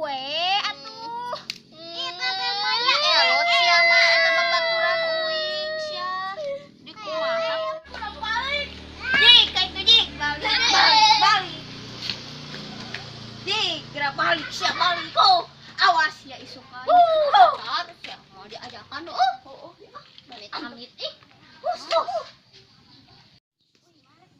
we atuh. Kita teh maya elot sia mah eta babaturan uing sia. Di kumaha? Dik, kayak itu dik, balik. Dik, gerak balik sia balik kok. Awas ya isukan. Harus ya mau diajakan balik amit ih.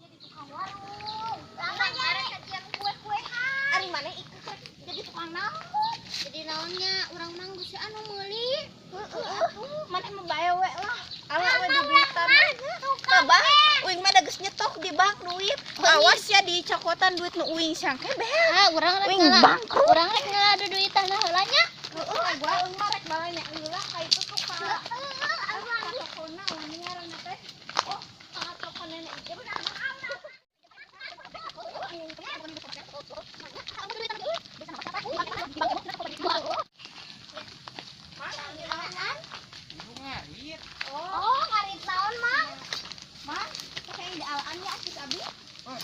Jadi tukang warung. Lama nyari kajian kue-kuehan. Ari mana ikut jadi tukang naon? Jadi naonnya urang mah geus anu meuli. Mana mah bae we lah. Ala we duitan. Tabah, uing mah da geus nyetok di bank duit. Awas ya di cokotan duit nu uing sangke beh. Ah, urang rek Uing bangkrut. urang rek ngadu duitan heula nya. Gua uing mah rek balanya heula ka itu tuh ka. Tokona wani ngaranna teh. Oh, ka toko nenek ieu bener anak. Oh, ngarit naon, Mang? Mang, kayak di alaan ya asis abi.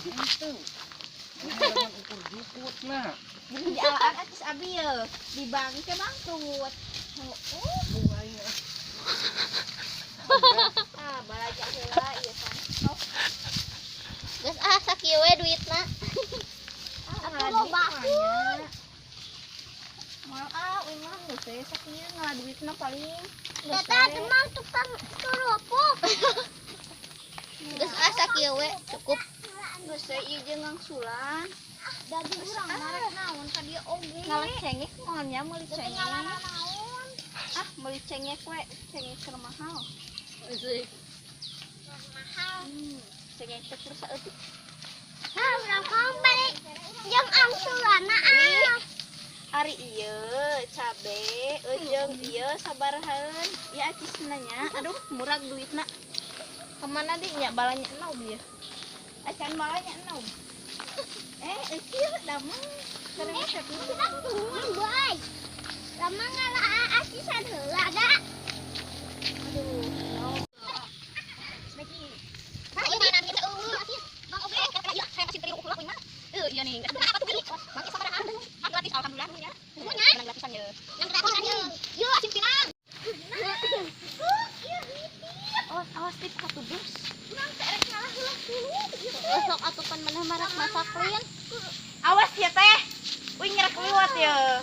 Itu. Jangan ukur jukut nah. Di alaan asis abi ya. Di bangke bangkrut. Bunganya. Ah, balaja heula ieu kan. Geus sakieu we duitna. Aku lobakeun. Mal uing mah geus we sakieu ngaduitna paling. Eta teman tukang kerupuk. Geus sakieu we cukup. Geus we ieu jeung ngangsulan. Daging urang mah rek naon ka dieu oge. Ngalek cengek moalnya meuli cengek. naon. Ah, meuli cengek we, cengek keur mahal. Mahal. Cengek teh keur saeutik. Nah, urang kong balik jeung angsulana Ari ieu cabe, jeung ieu sabarahan. Ya acis nanya, aduh murag duitna. Kemana di nya balanya enom ieu? Acan balanya enom. Ieu damang. Karena set boy. Lama ngalah asisan heula da. aduh. Nah, ini mana kita asis. Bang oge Iya, saya masih terima ulah mah. Iya nih, enggak apa tuh ini. Bang sabarahan. Gratis alhamdulillah ya. Semuanya? Menang gratisan ya. yang gratisan ye. Yo, asin pinang. Awas tip satu dus. Urang teh rek ngalah heula dulu. Sok atupan maneh marak masaklin. Awas ya teh. Uing ngerek liwat ya.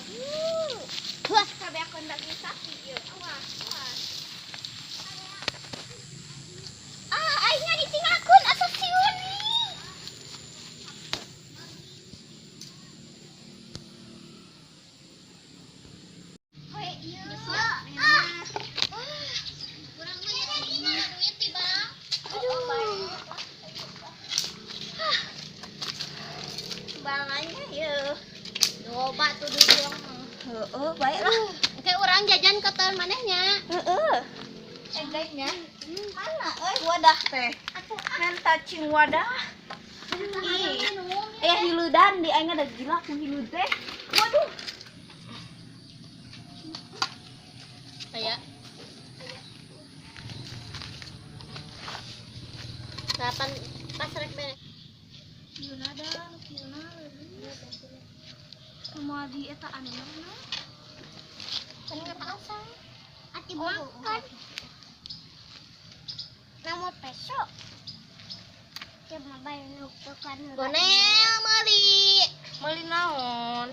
Wah, Cabe akan daging sapi ya. Awas. aingnya ditinggalkeun atuh siun. Hoi, iya. Urang mah nyari duit ti Bang. Balanya ya. Loba tuh duit urang mah. Heeh, baiklah. Oke, urang jajan ke tahun manehnya. Heeh. Guysnya. Mana wadah teh? Ngan cacing wadah. Ih. Hiludan di aing ada gila ku hilud teh. Waduh. Kayak kapan pas rek beres. Kiuna da, kiuna. Semua di eta anu mana? Ternyata asal. Ati makan. Nama peso. Cuma bayar nukeran. Gonel meuli. Meuli naon?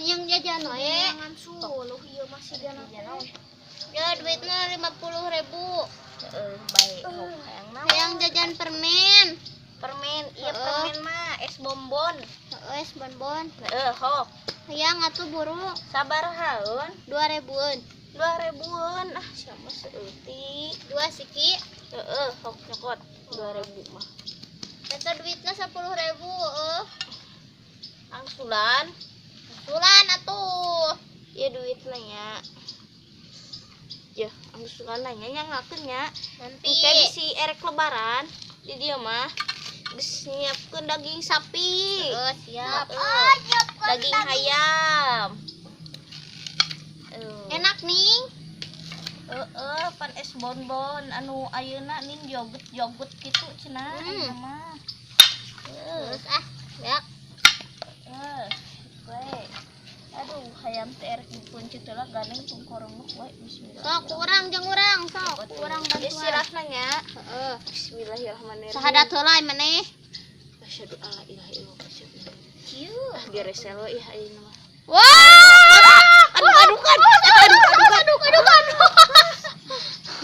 Yang jajan we. Jangan suluh ieu masih dana naon. Ya duitnya 50.000. Baik. Hayang naon? Yang jajan permen. Permen, iya permen mah es bonbon. Es bonbon. Hok. Yang atuh buru Sabar haun. 2.000-an. 2.000-an. Ah, siapa seutik. 2 siki. Hok nyokot 2.000 mah. Eta duitnya 10.000 Angsulan. Bulan atuh. Ya duitnya nya. Ya, angsulan nanya nyangakeun nya. Nanti Engke bisi erek lebaran di dia mah. Geus nyiapkeun daging sapi. siap. Daging ayam. Enak nih. Pan es bonbon anu ayeuna nin joget kitu cenah ayeuna mah. Terus ya. Gue. Aduh, hayang hayam teh erek dipuncut heula ganeng pungkorong mah we bismillah. Sok urang jeung urang sok urang bantuan. Istirahatna nya. Heeh. Bismillahirrahmanirrahim. Sahadat heula maneh. Asyhadu alla ilaha illallah. Ciu. Ah geresel we ieu ayeuna mah. Wah! Aduh kan. Aduh.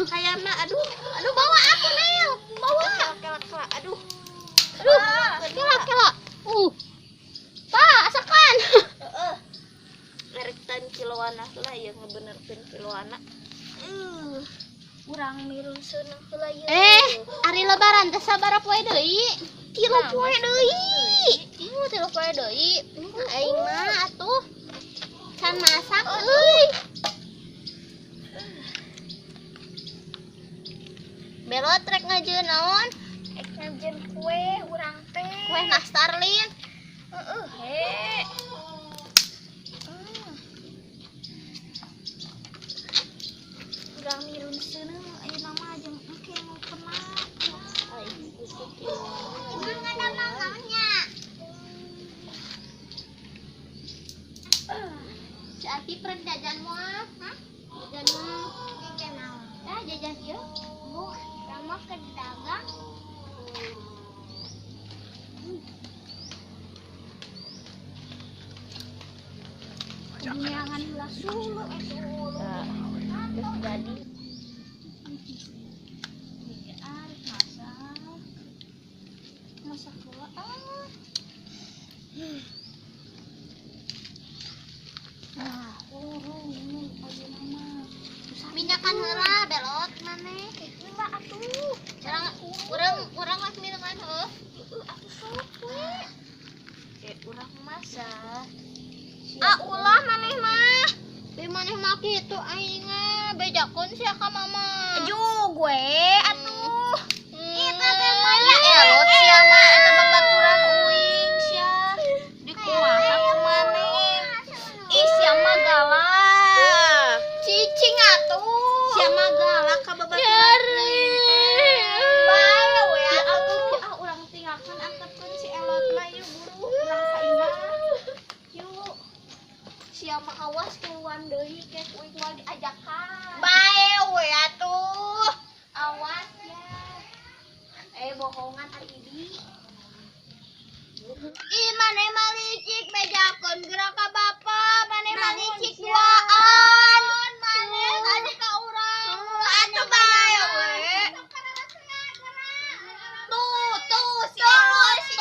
Hayamna aduh. Aduh bawa aku Nel. Bawa. Kela. Aduh. Kela. Pak, asakan. Heeh. Erek tan kiloana lah yang ngebenerkeun kiloana. Urang mirun seuneu heula ieu. Ari lebaran teh sabaraha poe deui? 3 poe deui. 3 poe deui. Aing mah atuh can masak euy. Belot rek ngajeun naon? Ek ngajen kue urang teh. Kue nastarlin. He. Urang mirun seuneu ayeuna mah jeung engke nu pernah. Ai itu kiloana. Emang ada mamanya. Si Ati pernah jajan moal? Hah? Jajan moal? Jajan naon? Ya jajan ieu. Bu, kamu ke dagang? Jangan heula sulu terus jadi. Masak heula Nah, ini ayeuna mah. Minyakan heula belot maneh. Heula atuh. Urang mas minuman heuh. Atuh sok we. Urang masak. Ulah maneh mah. Di maneh mah kitu aing bejakeun sia ka mama. Aduh gue atuh. Kita teh maya elot sia mah eta babaturan uing sia. Dikumaha kumaneh. Ih sia mah galak. Cicing atuh. Sia mah galak ka babaturan. Bae we Ya atuh. atuh urang tinggalkeun angkatkeun si elot mah yuk buru urang saingah. Yuk. Sia mah awas keluan deui ke uing moal diajakan. Bae we atuh. Awas ya. Bohongan ari ini. Ih maneh mah licik bejakeun geura ka bapa, maneh mah licik duaan. Maneh tadi ka urang. Atuh bae we. Tuh si Elot si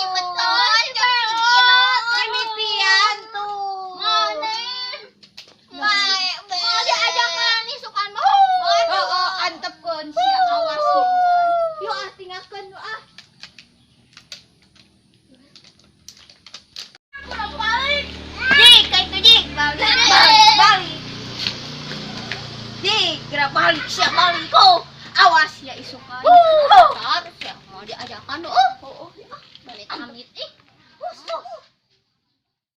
beton jeung si Ginot. Mimpian tuh. Maneh. Bae mau diajakan nih sukan mah. Oh, antepkeun sia awas yuk. Yuk tinggalkeun yuk ah. Jik, kayak itu jik, balik. Jik, gerak balik, siap balik kau. Awas ya isukan.